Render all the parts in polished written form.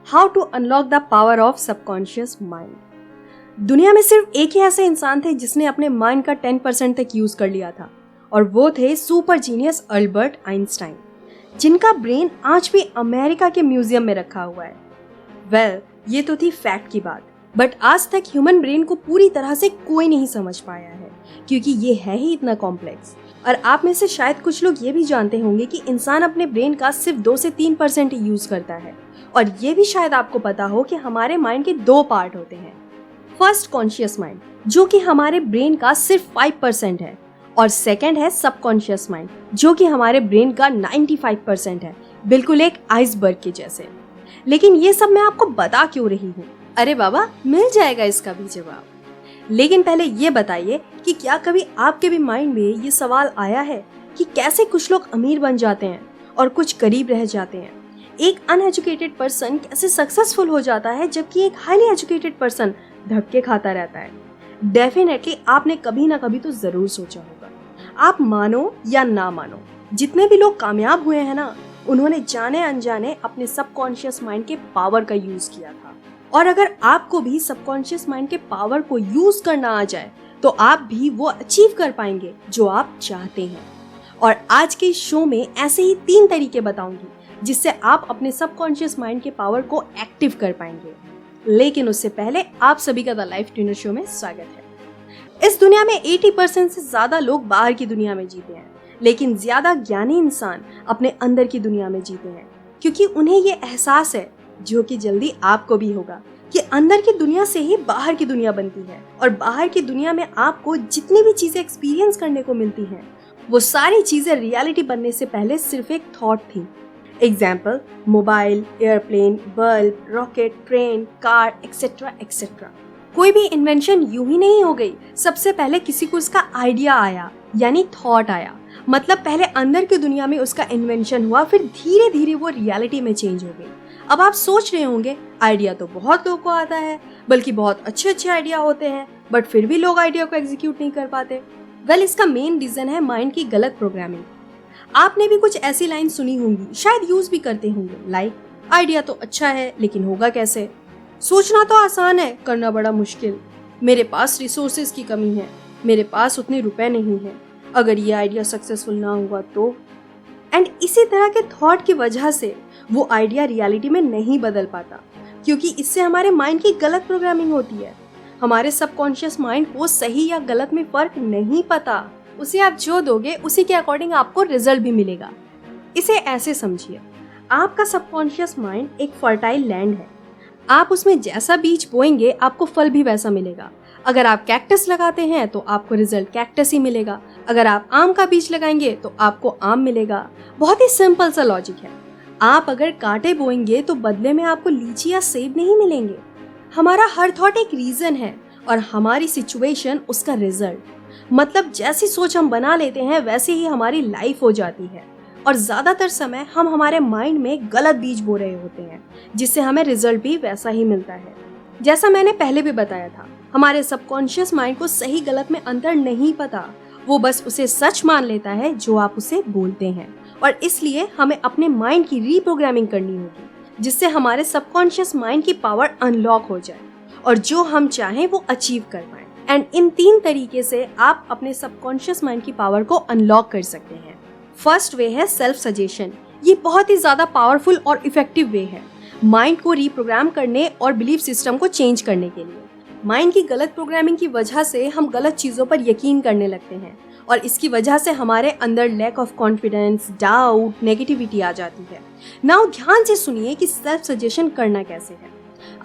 How to unlock the power of subconscious mind. दुनिया में सिर्फ एक ही ऐसे इंसान थे जिसने अपने माइंड का 10% तक यूज कर लिया था, और वो थे सुपर जीनियस अल्बर्ट आइंस्टाइन, जिनका ब्रेन आज भी अमेरिका के म्यूजियम में रखा हुआ है। वेल, ये तो थी फैक्ट की बात, बट आज तक ह्यूमन ब्रेन को पूरी तरह से कोई नहीं समझ पाया है, क्योंकि ये है ही इतना कॉम्प्लेक्स। और आप में से शायद कुछ लोग ये भी जानते होंगे कि इंसान अपने ब्रेन का सिर्फ 2 से 3% ही यूज करता है। और ये भी शायद आपको पता हो कि हमारे माइंड के 2 पार्ट होते हैं। फर्स्ट, कॉन्शियस माइंड, जो कि हमारे ब्रेन का सिर्फ 5% है, और सेकंड है सबकॉन्शियस माइंड, जो कि हमारे ब्रेन का 95% है, बिल्कुल एक आइसबर्ग के जैसे। लेकिन ये सब मैं आपको बता क्यों रही हूँ? अरे बाबा, मिल जाएगा इसका भी जवाब। लेकिन पहले ये बताइए कि क्या कभी आपके भी माइंड में ये सवाल आया है कि कैसे कुछ लोग अमीर बन जाते हैं और कुछ गरीब रह जाते हैं? एक अनएजुकेटेड पर्सन कैसे सक्सेसफुल हो जाता है जबकि एक हाईली एजुकेटेड पर्सन धक्के खाता रहता है? डेफिनेटली आपने कभी ना कभी तो जरूर सोचा होगा। आप मानो या ना मानो, जितने भी लोग कामयाब हुए हैं ना, उन्होंने जाने अनजाने अपने सबकॉन्शियस माइंड के पावर का यूज किया था। और अगर आपको भी सबकॉन्शियस माइंड के पावर को यूज करना आ जाए तो आप भी वो अचीव कर पाएंगे जो आप चाहते हैं। और आज के शो में ऐसे ही 3 तरीके बताऊंगी जिससे आप अपने सबकॉन्शियस माइंड के पावर को एक्टिव कर पाएंगे। लेकिन उससे पहले आप सभी का द लाइफ ट्यूनर शो में स्वागत है। इस दुनिया में 80% से ज्यादा लोग बाहर की दुनिया में जीते हैं, लेकिन ज्यादा ज्ञानी इंसान अपने अंदर की दुनिया में जीते हैं, क्योंकि उन्हें ये एहसास है, जो कि जल्दी आपको भी होगा, कि अंदर की दुनिया से ही बाहर की दुनिया बनती है। और बाहर की दुनिया में आपको जितनी भी चीजें एक्सपीरियंस करने को मिलती हैं, वो सारी चीजें रियलिटी बनने से पहले सिर्फ एक थॉट थी। Example, mobile, airplane, bulb, rocket, train, car, etcetera etcetera. कोई भी इन्वेंशन यूं ही नहीं हो गई। सबसे पहले किसी को उसका आइडिया आया, यानी थॉट आया। मतलब पहले अंदर की दुनिया में उसका इन्वेंशन हुआ, फिर धीरे धीरे वो रियलिटी में चेंज हो गई। अब आप सोच रहे होंगे, आइडिया तो बहुत लोगों को आता है, बल्कि बहुत अच्छे अच्छे आइडिया होते हैं, बट फिर भी लोग आइडिया को एग्जीक्यूट नहीं कर पाते। वेल, इसका मेन रीजन है माइंड की गलत प्रोग्रामिंग। आपने भी कुछ ऐसी लाइन सुनी होंगी, शायद यूज भी करते होंगे, लाइक आइडिया तो अच्छा है लेकिन होगा कैसे, सोचना तो आसान है, करना बड़ा मुश्किल, मेरे पास रिसोर्सेज की कमी है, मेरे पास उतने रुपए नहीं है, अगर ये आइडिया सक्सेसफुल ना हुआ तो। एंड इसी तरह के थॉट की वजह से वो आइडिया रियलिटी में नहीं बदल पाता, क्योंकि इससे हमारे माइंड की गलत प्रोग्रामिंग होती है। हमारे सबकॉन्शियस माइंड को सही या गलत में फर्क नहीं पता। उसे आप जो दोगे उसी के अकॉर्डिंग आपको रिजल्ट भी मिलेगा। इसे ऐसे समझिए, आपका सबकॉन्शियस माइंड एक फर्टाइल लैंड है। आप उसमें जैसा बीज बोएंगे आपको फल भी वैसा मिलेगा। अगर आप कैक्टस लगाते हैं तो आपको रिजल्ट कैक्टस ही मिलेगा। अगर आप आम का बीज लगाएंगे तो आपको आम मिलेगा। बहुत ही सिंपल सा लॉजिक है। आप अगर कांटे बोएंगे तो बदले में आपको लीची या सेब नहीं मिलेंगे। हमारा हर थॉट एक रीजन है और हमारी सिचुएशन उसका रिजल्ट। मतलब जैसी सोच हम बना लेते हैं वैसे ही हमारी लाइफ हो जाती है। और ज्यादातर समय हम हमारे माइंड में गलत बीज बो रहे होते हैं, जिससे हमें रिजल्ट भी वैसा ही मिलता है। जैसा मैंने पहले भी बताया था, हमारे सबकॉन्शियस माइंड को सही गलत में अंतर नहीं पता। वो बस उसे सच मान लेता है जो आप उसे बोलते हैं। और इसलिए हमें अपने माइंड की रीप्रोग्रामिंग करनी होगी, जिससे हमारे सबकॉन्शियस माइंड की पावर अनलॉक हो जाए और जो हम चाहें वो अचीव कर पाएं। एंड इन 3 तरीके से आप अपने सबकॉन्शियस माइंड की पावर को अनलॉक कर सकते हैं। फर्स्ट वे है सेल्फ सजेशन। ये बहुत ही ज्यादा पावरफुल और इफेक्टिव वे है माइंड को रीप्रोग्राम करने और बिलीफ सिस्टम को चेंज करने के लिए। माइंड की गलत प्रोग्रामिंग की वजह से हम गलत चीजों पर यकीन करने लगते हैं, और इसकी वजह से हमारे अंदर lack of confidence, doubt, negativity आ जाती है। नाउ ध्यान से सुनिए कि सेल्फ सजेशन करना कैसे है।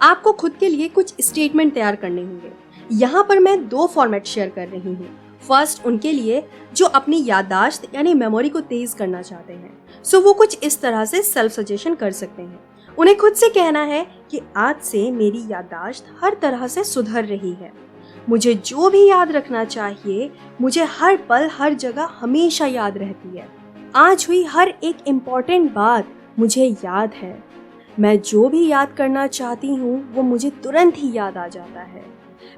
आपको खुद के लिए कुछ स्टेटमेंट तैयार करने होंगे। यहाँ पर मैं 2 फॉर्मेट शेयर कर रही हूँ। फर्स्ट, उनके लिए जो अपनी याददाश्त यानी मेमोरी को तेज करना चाहते हैं। सो वो कुछ इस तरह से सेल्फ सजेशन कर सकते हैं। उन्हें खुद से कहना है कि आज से मेरी याददाश्त हर तरह से सुधर रही है। मुझे जो भी याद रखना चाहिए, मुझे हर पल हर जगह हमेशा याद रहती है। आज हुई हर एक इम्पोर्टेंट बात मुझे याद है। मैं जो भी याद करना चाहती हूँ वो मुझे तुरंत ही याद आ जाता है।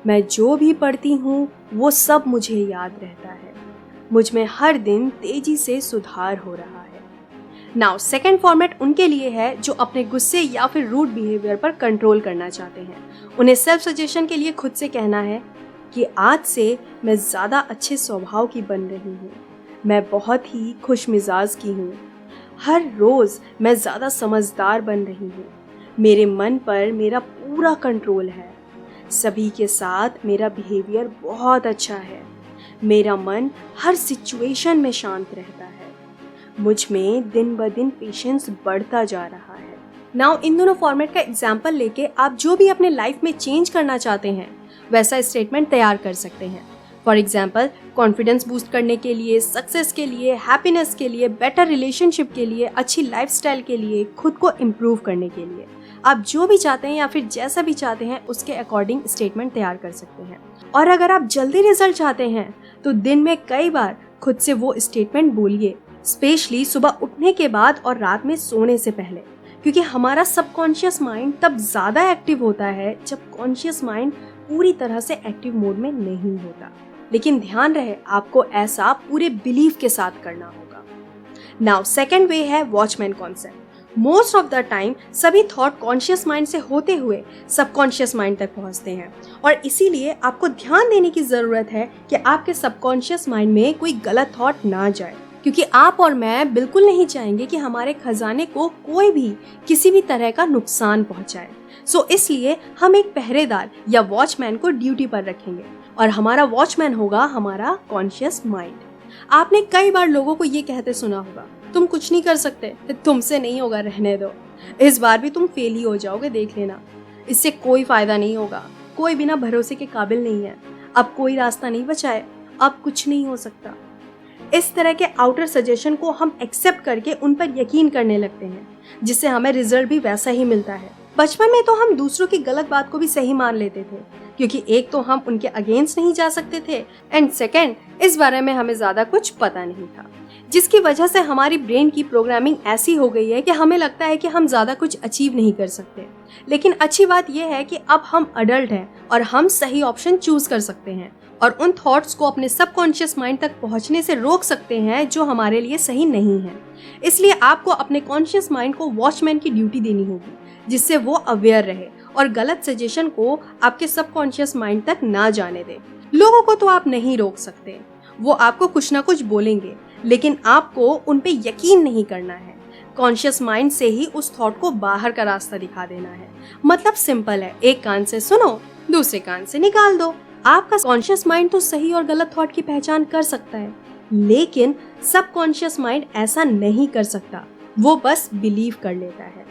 मैं जो भी पढ़ती हूँ वो सब मुझे याद रहता है। मुझ में हर दिन तेजी से सुधार हो रहा है। नाउ सेकेंड फॉर्मेट उनके लिए है जो अपने गुस्से या फिर रूड बिहेवियर पर कंट्रोल करना चाहते हैं। उन्हें सेल्फ सजेशन के लिए खुद से कहना है कि आज से मैं ज़्यादा अच्छे स्वभाव की बन रही हूँ, मैं बहुत ही खुश मिजाज की हूँ, हर रोज़ मैं ज़्यादा समझदार बन रही हूँ, मेरे मन पर मेरा पूरा कंट्रोल है, सभी के साथ मेरा बिहेवियर बहुत अच्छा है, मेरा मन हर सिचुएशन में शांत रहता है, मुझ में दिन ब दिन पेशेंस बढ़ता जा रहा है। नाउ इन दोनों फॉर्मेट का एग्जाम्पल लेके आप जो भी अपने लाइफ में चेंज करना चाहते हैं वैसा स्टेटमेंट तैयार कर सकते हैं। फॉर एग्जाम्पल, कॉन्फिडेंस बूस्ट करने के लिए, सक्सेस के लिए, हैप्पीनेस के लिए, बेटर रिलेशनशिप के लिए, अच्छी लाइफस्टाइल के लिए, खुद को इम्प्रूव करने के लिए, आप जो भी चाहते हैं या फिर जैसा भी चाहते हैं उसके अकॉर्डिंग स्टेटमेंट तैयार कर सकते हैं। और अगर आप जल्दी रिजल्ट चाहते हैं तो दिन में कई बार खुद से वो स्टेटमेंट बोलिए, स्पेशली सुबह उठने के बाद और रात में सोने से पहले, क्योंकि हमारा सबकॉन्शियस माइंड तब ज़्यादा एक्टिव होता है जब कॉन्शियस माइंड पूरी तरह से एक्टिव मोड में नहीं होता। लेकिन ध्यान रहे, आपको ऐसा पूरे बिलीफ के साथ करना होगा। नाउ सेकेंड वे है watchman concept. Most of the time सभी थॉट कॉन्शियस माइंड से होते हुए सबकॉन्शियस माइंड तक पहुंचते हैं और इसीलिए आपको ध्यान देने की ज़रूरत है कि आपके सबकॉन्शियस माइंड में कोई गलत थॉट ना जाए, क्योंकि आप और मैं बिल्कुल नहीं चाहेंगे कि हमारे खजाने को कोई भी किसी भी तरह का नुकसान पहुंचाए। सो इसलिए हम एक पहरेदार या वॉचमैन को ड्यूटी पर रखेंगे और हमारा वॉचमैन होगा हमारा कॉन्शियस माइंड। आपने कई बार लोगों को ये कहते सुना होगा, तुम कुछ नहीं कर सकते, तुमसे नहीं होगा, रहने दो, इस बार भी तुम फेल ही हो जाओगे, देख लेना, इससे कोई फायदा नहीं होगा, कोई बिना भरोसे के काबिल नहीं है, अब कोई रास्ता नहीं बचा है, अब कुछ नहीं हो सकता। इस तरह के आउटर सजेशन को हम एक्सेप्ट करके उन पर यकीन करने लगते हैं, जिससे हमें रिजल्ट भी वैसा ही मिलता है। बचपन में तो हम दूसरों की गलत बात को भी सही मान लेते थे, क्योंकि एक तो हम उनके अगेंस्ट नहीं जा सकते थे एंड सेकेंड, इस बारे में हमें ज़्यादा कुछ पता नहीं था, जिसकी वजह से हमारी ब्रेन की प्रोग्रामिंग ऐसी हो गई है कि हमें लगता है कि हम ज़्यादा कुछ अचीव नहीं कर सकते। लेकिन अच्छी बात यह है कि अब हम अडल्ट हैं और हम सही ऑप्शन चूज कर सकते हैं और उन थॉट्स को अपने सबकॉन्शियस माइंड तक पहुंचने से रोक सकते हैं जो हमारे लिए सही नहीं है। इसलिए आपको अपने कॉन्शियस माइंड को वॉचमैन की ड्यूटी देनी होगी, जिससे वो अवेयर रहे और गलत सजेशन को आपके सबकॉन्शियस माइंड तक ना जाने दे। लोगों को तो आप नहीं रोक सकते, वो आपको कुछ ना कुछ बोलेंगे, लेकिन आपको उन पे यकीन नहीं करना है। कॉन्शियस माइंड से ही उस थॉट को बाहर का रास्ता दिखा देना है। मतलब सिंपल है, एक कान से सुनो, दूसरे कान से निकाल दो। आपका कॉन्शियस माइंड तो सही और गलत थॉट की पहचान कर सकता है, लेकिन सबकॉन्शियस माइंड ऐसा नहीं कर सकता, वो बस बिलीव कर लेता है।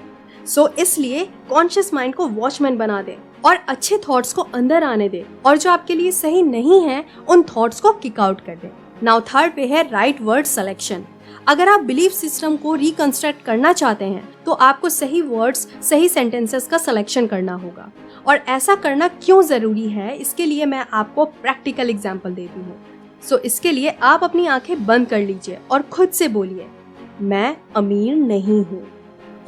सो इसलिए कॉन्शियस माइंड को वॉचमैन बना दे और अच्छे थॉट्स को अंदर आने दे और जो आपके लिए सही नहीं है उन थॉट्स को किक आउट कर दे। नाउ थर्ड पे है राइट वर्ड सिलेक्शन। अगर आप बिलीफ सिस्टम को रिकंस्ट्रक्ट करना चाहते हैं तो आपको सही वर्ड्स, सही सेंटेंसेस का सिलेक्शन करना होगा। और ऐसा करना क्यों जरूरी है, इसके लिए मैं आपको प्रैक्टिकल एग्जांपल देती हूँ। सो इसके लिए आप अपनी आंखें बंद कर लीजिए और खुद से बोलिए, मैं अमीर नहीं हूँ,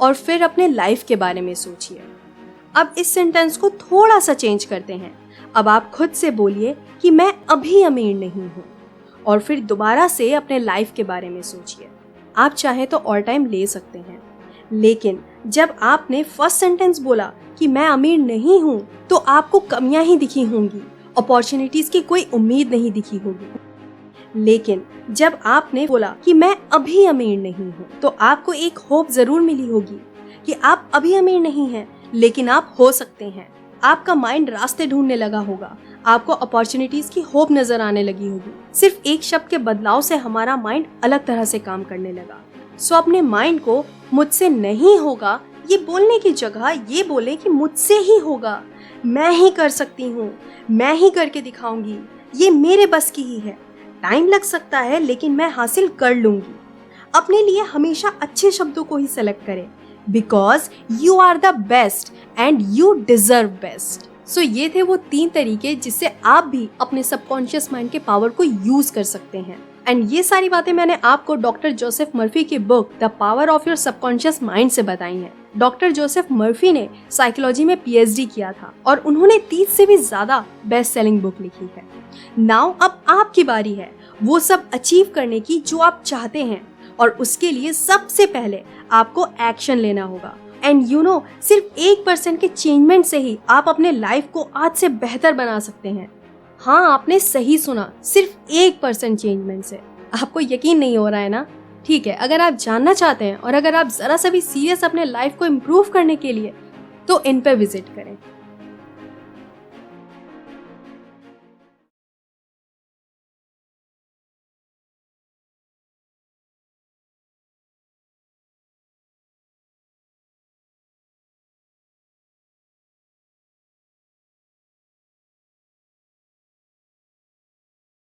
और फिर अपने लाइफ के बारे में सोचिए। अब इस सेंटेंस को थोड़ा सा चेंज करते हैं। अब आप खुद से बोलिए कि मैं अभी अमीर नहीं हूँ, और फिर दोबारा से अपने लाइफ के बारे में सोचिए। आप चाहे तो और टाइम ले सकते हैं, लेकिन जब आपने फर्स्ट सेंटेंस बोला कि मैं अमीर नहीं हूँ तो आपको कमियां ही दिखी होंगी, अपॉर्चुनिटीज की कोई उम्मीद नहीं दिखी होगी। लेकिन जब आपने बोला कि मैं अभी अमीर नहीं हूँ तो आपको एक होप जरूर मिली होगी कि आप अभी अमीर नहीं हैं, लेकिन आप हो सकते हैं। आपका माइंड रास्ते ढूंढने लगा होगा, आपको अपॉर्चुनिटीज की होप नजर आने लगी होगी। सिर्फ एक शब्द के बदलाव से हमारा माइंड अलग तरह से काम करने लगा। सो अपने माइंड को मुझसे नहीं होगा ये बोलने की जगह ये बोले कि मुझसे ही होगा, मैं ही कर सकती हूँ, मैं ही करके दिखाऊंगी, ये मेरे बस की ही है, टाइम लग सकता है लेकिन मैं हासिल कर लूंगी। अपने लिए हमेशा अच्छे शब्दों को ही सेलेक्ट करें, because you are the best and you deserve best. So ये थे वो 3 तरीके जिससे आप भी अपने सबकॉन्शियस माइंड के पावर को यूज कर सकते हैं। एंड ये सारी बातें मैंने आपको डॉक्टर जोसेफ मर्फी की book the power of your subconscious mind से बताई हैं। डॉक्टर जोसेफ मर्फी ने साइकोलॉजी में पीएचडी किया था और उन्होंने 30 से भी ज्यादा बेस्ट सेलिंग बुक लिखी है। नाउ अब आपकी बारी है वो सब अचीव करने की जो आप चाहते हैं, और उसके लिए सबसे पहले आपको एक्शन लेना होगा। एंड सिर्फ 1% के चेंजमेंट से ही आप अपने लाइफ को आज से बेहतर बना सकते हैं। हाँ, आपने सही सुना, सिर्फ 1% चेंजमेंट से। आपको यकीन नहीं हो रहा है ना? ठीक है, अगर आप जानना चाहते हैं और अगर आप जरा सा भी सीरियस अपने लाइफ को इम्प्रूव करने के लिए, तो इन पे विजिट करें।